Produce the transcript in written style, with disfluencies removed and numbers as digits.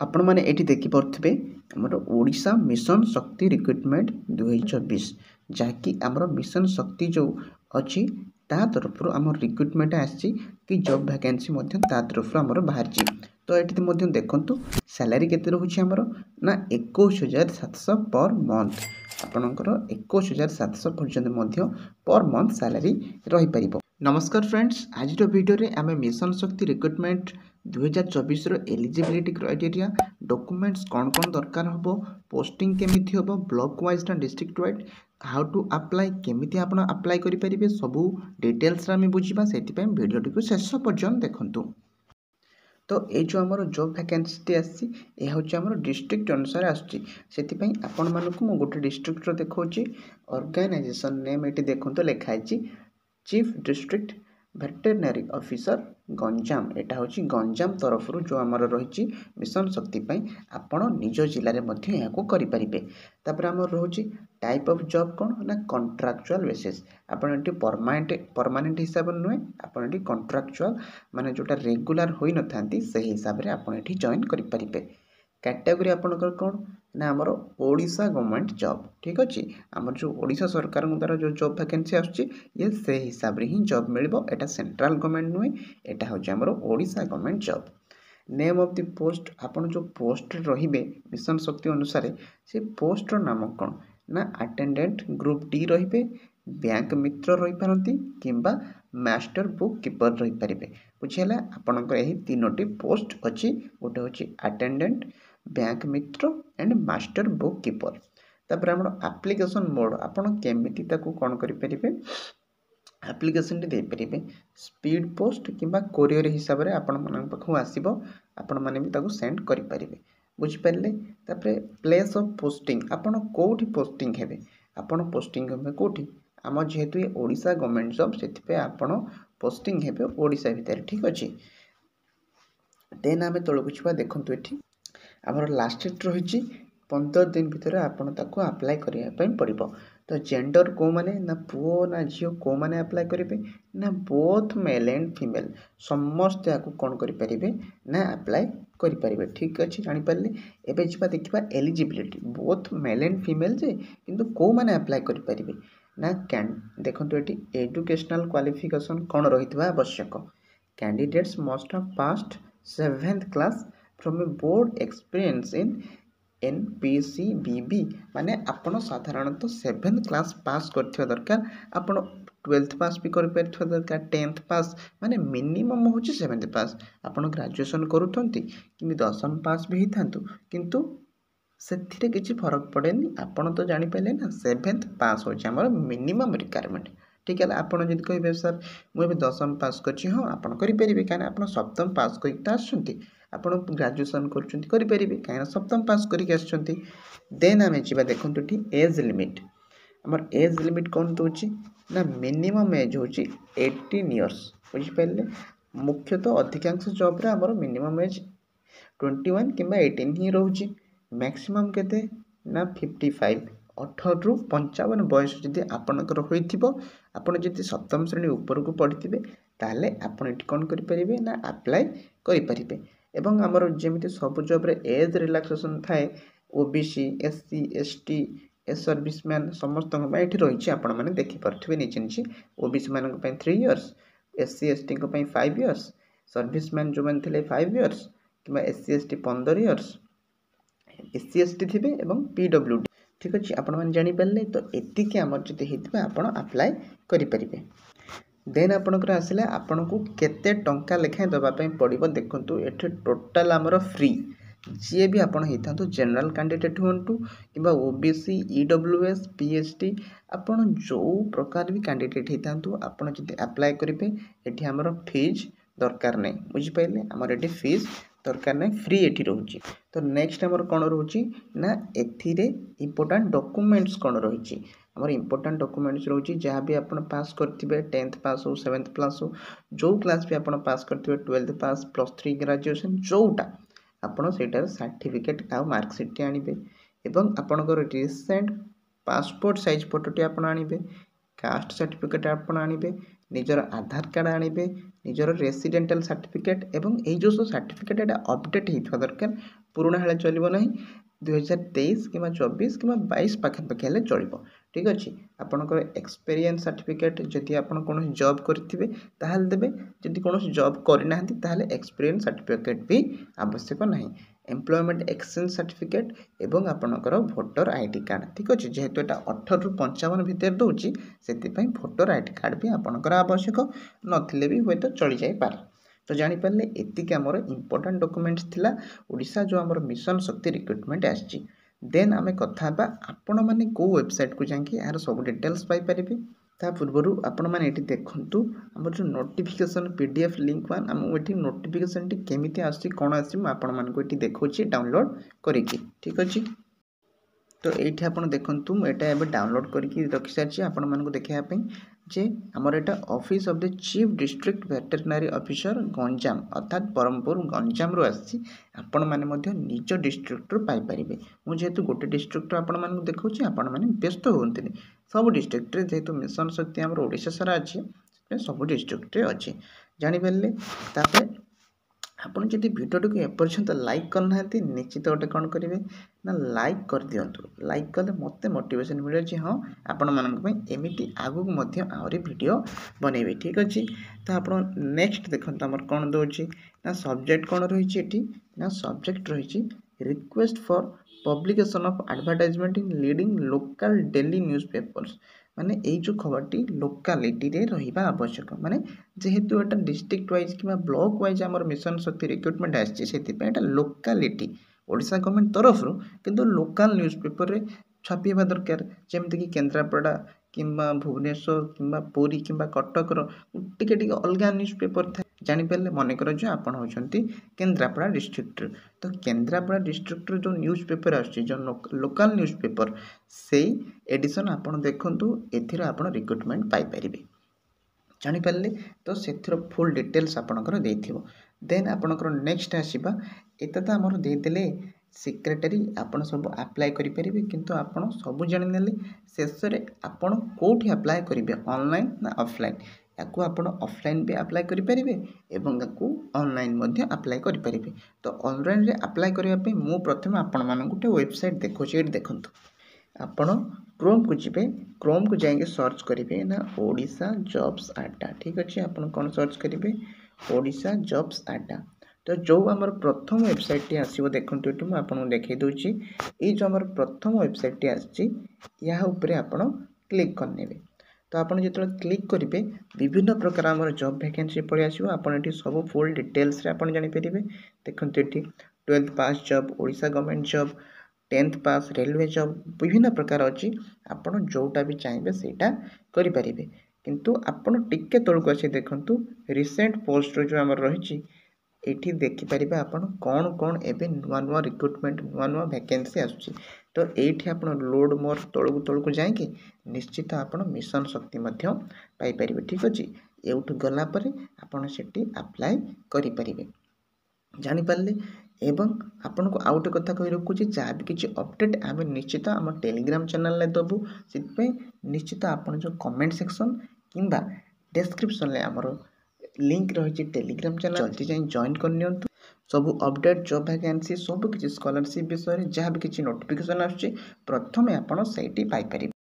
आपण मैंने ये देखिपे आमर ओडिशा मिशन शक्ति रिक्रुटमेंट 2024 जहाँकि आमर मिशन शक्ति जो अच्छी ता तरफ आम रिक्रुटमेंट आसी जॉब वैकेंसी ता तरफ आमर बाहर तो ये देखु सैलरी केते रोचे आमर ना 21,700 पर मंथ आपणकर 21,700 पर्यटन पर मंथ सैलरी रही पार। नमस्कार फ्रेंड्स, आज वीडियो आम मिशन शक्ति रिक्रुटमेंट 2024 एलिजिबिलिटी क्राइटेरिया डॉक्यूमेंट्स कौन कौन दरकार हम पोस्टिंग केमिति हम ब्लॉक वाइज ना district wise how to apply केमिति आपण अप्लाई करि परिबे सबू डिटेल्स रा बुझा से वीडियो को शेष पर्यंत देखंतु। तो ये जो आमर जॉब वैकेंसी आसी यह हूँ आमर डिस्ट्रिक्ट अनुसार आसपाई आपण मानक मु गोटे डिस्ट्रिक्ट देखा ऑर्गेनाइजेशन नेम ये देखो लिखाई chief district veterinary officer Ganjam. यहाँ हूँ गंजाम तरफ जो आमर रही मिशन शक्ति आपण निज जिले में करें। आमर रोचे टाइप ऑफ जॉब कौन ना कॉन्ट्रैक्चुअल बेसिस आपड़ी परमानेंट हिसाब नुहे आपड़ी कॉन्ट्रैक्चुअल माने जोटा रेगुलर होई न थांती से हिसाब रे आपण एठी जॉइन करि परिबे। कैटेगरी आपनकर कौन ना आमर ओडिशा गवर्नमेंट जॉब, ठीक अच्छे आमर जो ओडिशा सरकार द्वारा जो जॉब वैकेंसी आसुची ये से हिसाब रे ही जॉब मिलिबो। एटा सेंट्रल गवर्नमेंट नुहे एटा होची आमर Odisha government job. Name of the post आपण जो पोस्ट रहिबे मिशन शक्ति अनुसार से पोस्ट नाम कौन ना अटेंडेंट ग्रुप डी रहिबे, बैंक मित्र रही पारती किंबा मास्टर बुक कीपर रही पारे। बुझीगला आपणकर यही तीनोटी पोस्ट अच्छी गोटे हूँ attendant, bank Mitra and master book keeper. तापर आम एप्लिकेशन मोड आपड़ केमिति कौन करें एप्लिकेशन टी दे पारे स्पीड पोस्ट किंबा कोरियर हिसाब से आपण मन पाखु आसीबो आपण माने भी ताकू सेंड करि परिबे। बुझिपारे तापर प्लेस ऑफ पोस्टिंग आपण कोठी पोस्टिंग हेबे आपण पोस्टिंग हेबे कोठी आम जेहेतु ये ओडिशा गवर्नमेंट जॉब से आपण पोस्टिंग हेबे ओडिशा भितर, ठीक अच्छे। देन आम तौक छुआ देखु ये आमर लास्ट डेट रही 15 दिन भितर आपन ताको अप्लाई करने पड़ो। तो जेंडर को माने ना पुओ ना झील को माने अप्लाई करेंगे ना बोथ मेल एंड फीमेल समस्त या कौन करें ना अप्लाई करें, ठीक अच्छे जानीपारे। एवं जा देखा eligibility both male and female जे किंतु को माने अप्लाई करें ना देखो ये एजुकेशनल क्वालिफिकेशन कौन रही आवश्यक। Candidates must have passed 7th class from A board experience in NPCBB माने आपण साधारणतः 7th क्लास पास करथिबा दरकार, आपण 12th पास भी कर परथिबा दरकार, 10th पास माने मिनिमम होची 7th पास। आपण ग्रेजुएशन करूथंती कि 10th पास भी हिथांतु किंतु सेथिरे किछि फरक पड़ेनी। आपण तो जानि पाइले ना 7th पास होची हमर मिनिमम रिक्वायरमेंट, ठीक है। आपड़ जब कहे सर मुझे 10th पास कर हाँ आप करेंगे कहीं आप 7th पास करके आप ग्रेजुएशन करेंगे कहीं 7th पास करके। देन आम जा देखो ये एज लिमिट आमर एज लिमिट कौन दूसरी ना मिनिमम एज हूँ 18 इयर्स। बुझिपारे मुख्यतः अधिकांश जॉब आमर मिनिमम एज 21 कि 18 ही रोचे। मैक्सिमम केते ना 55 18 रु 55 बयस जदि आपणकर होइथिबो आपण जदि 7th श्रेणी ऊपर को पढ़िथिबे ताले आपण एटी कोन करि परिबे ना अप्लाई करि परिबे। एवं हमर जेमिति सब जॉब रे एज रिलैक्सेशन थाए ओबीसी एससी एसटी ए सर्विसमैन समस्त एठी रहिछि आपण माने देखि परथिबे निचे निचे। ओबीसी मानक पय 3 इयर्स, एससी एसटी को पय 5 इयर्स, सर्विसमैन जो मान थिले 5 इयर्स किबा SC ST 15 years, SC ST थिबे एवं पीडब्ल्यूडी, ठीक अच्छे आपण मैंने जानीपारे। तो एतिक आमर जब होता है आप अप्लाई करें। देन आपणकर आसला आपण को केते टंका लेखाएं दवापाई पड़ो देखूँ ये टोटाल आमर फ्री जी भी आपण होता जनरल कैंडिडेट हूँ कि ओबीसी ईडब्ल्यूएस पीएचडी आपण जो प्रकार भी कैंडिडेट होता आपण जब अप्लाई करेंगे ये आमर फीस दरकार नहीं। बुझिपारे आमर ये फीस दरकार नहीं, फ्री एठी रोची। तो नेक्स्ट आमर कौन रोची ना एथिरे इंपोर्टेंट डॉक्यूमेंट्स कौन रही आमर इंपोर्टेंट डॉक्यूमेंट्स रोची जहाँ भी आप पास करथिबे 10th पास हो 7th क्लास हो जो क्लास भी आप पास करथिबे 12th पास +3 ग्रेजुएशन जोटा आपड़ सेटार सर्टिफिकेट आ मार्कसीट आनिबे एवं आपणकर रिसेंट पासपोर्ट साइज फोटोटी आप आनिबे, कास्ट सर्टिफिकेट आप आनिबे, निजर आधार कार्ड आनिबे निजर रेसिडेंटल सर्टिफिकेट एवं ये जो सब सर्टिफिकेट एटा अपडेट होता दरकार पुराना हेले चलिबो नहीं 2023 कि 24 कि 22 पाखापाखि हेले चलिबो ठीक अच्छे आपंकर एक्सपीरियंस सर्टिफिकेट जदि आप कौन जॉब करेंगे ताहले देबे जदि कौन जॉब करना ताहले एक्सपीरियंस सर्टिफिकेट भी आवश्यक नहीं एम्प्लॉयमेंट एक्सचेंज सर्टिफिकेट एवं आपणकर भोटर आईडी कार्ड ठीक अच्छे जेहेतु एटा 18 रु 55 भितर दूची से भोटर आईडी कार्ड भी आपणकर आवश्यक नथिले भी हुए तो चली जाई पार तो जानीपारे एतिक आमर इंपोर्टाट डॉक्यूमेंट्स थिला ओडिशा जो आमर मिशन शक्ति रिक्रुटमेंट आसी देन आम कथा आपण मैंने कौ वेबसाइट को जाकि यार सब डिटेल्स पाइपर ता पूर्वर आपण मैंने देखु आम जो नोटिफिकेशन पीडीएफ लिंक वन आम ये नोटिफिकेशन टी केमी आसी कौन आसी आपण मानक देखा डाउनलोड करी ठीक अच्छे तो ये आप देखूँ मुझे एवं डाउनलोड करके रखी सारी आपण मानक देखापी जे आमर एटा office of the chief district veterinary officer Ganjam अर्थात ब्रह्मपुर गंजाम रू आसी आपण मैंने निज डिस्ट्रिक्ट रू पाइपर मुझे जेहेतु गोटे डिस्ट्रिक्ट आपण मानक देखा आपण मैंने व्यस्त होंगे सब डिस्ट्रिक्ट जेहेतु मिशन शक्ति आम ओडिशा सारा अच्छे सब डिस्ट्रिक्ट अच्छे जानीपारे तापर आपड़ जब भिडियो को एपर्यंत लाइक करना निश्चित गोटे कौन करेंगे ना लाइक कर दिंतु लाइक कले मत मोटिवेशन मिले कि हाँ आपण मानमती आगू आहरी भिडियो बनइबे ठीक अच्छे तो आप नेक्स्ट देखते आम कौन दूसरी ना सब्जेक्ट कौन रही ना सब्जेक्ट रही request for publication of advertisement in leading local daily news papers माने यही जो खबरटी लोकालिटी रे रहिबा आवश्यक माने जेहेतु एटा डिस्ट्रिक्ट वाइज कि ब्लॉक वाइज आमर मिशन शक्ति रिक्रुटमेंट आसी से लोकालिटी ओडिशा गवर्नमेंट तरफ किंतु लोकल न्यूज़ पेपर रे छापीबा दरकार जेमति कि केन्द्रापड़ा किंबा भुवनेश्वर किंबा पुरी किंबा कटक टिके टिके अलग न्यूज़ पेपर था जानीपारे मनकर जो आपड़ होती केन्द्रापड़ा डिस्ट्रिक्ट तो केन्द्रापड़ा डिस्ट्रिक्ट जो न्यूज़ पेपर आसुची जो लोकल न्यूज़ पेपर से एडिशन आपड़ देखु एथिर आप रिक्रुटमेंट पाइपर जानीपारे तो से फुल डिटेल्स आपणकर देथिबो देन आपणकर नेक्स्ट आसीबा एता तो आमर देदेले सेक्रेटरी आपण सब अप्लाई करेंगे किंतु आपण सब जानी शेष में आपण कौटी अप्लाई करेंगे ऑनलाइन ना ऑफलाइन या आपण ऑफलाइन भी अप्लाई करेंगे एवं ऑनलाइन अप्लाई करेंगे तो ऑनलाइन रे अप्लाई करने मु प्रथम आपण मान गोटे वेबसाइट देखो ये देखूँ आपण क्रोम को जीवे क्रोम को जाएंगे सर्च करेंगे ना ओडिशा जॉब्स अड्डा ठीक अच्छे आप कौन सर्च करेंगे ओडिशा जॉब्स अड्डा तो जो आमर प्रथम वेबसाइट टी आसो देखो ये मुझे आपको देखी दूसरी ये जो आमर प्रथम वेबसाइट टी आसी आपण क्लिक करने तो आप जो क्लिक करेंगे विभिन्न प्रकार आमर जॉब वैकेंसी पड़े आसो आप सब फुल डिटेल्स आप जानीपर देखो ये 12th pass job Odisha government job 10th pass railway job विभिन्न प्रकार अच्छी आपड़ जोटा भी चाहिए सेटा करें किंतु आपण टिके तौक आसी देखु रिसेंट पोस्ट जो आम रही ये देखिपर आपड़ कौन कौन एवं नुआ नुआ रिक्रुटमेंट नुआ नुआ वैकेंसी आसूँ तो ये आप लोड मोर तौक जाकि निश्चित आप मिशन शक्ति पाइपर ठीक अच्छे एवं गलापर आपड़ से अप्लाई करें जानीपारे एवं आपन को आउट कथा कही रखुच्छी जहाँ भी किसी अपडेट आम निश्चित आम टेलीग्राम चैनल दबू से निश्चित आप जो कमेंट सेक्शन किंबा डिस्क्रिप्शन में आमर लिंक रही टेलीग्राम चैनल जल्दी जाए जॉइन करनी सब अपडेट जॉब वैकेंसी सब किसी स्कॉलरशिप विषय जहाँ भी किसी नोटिफिकेशन आसुच्छी प्रथम आप पाइपर।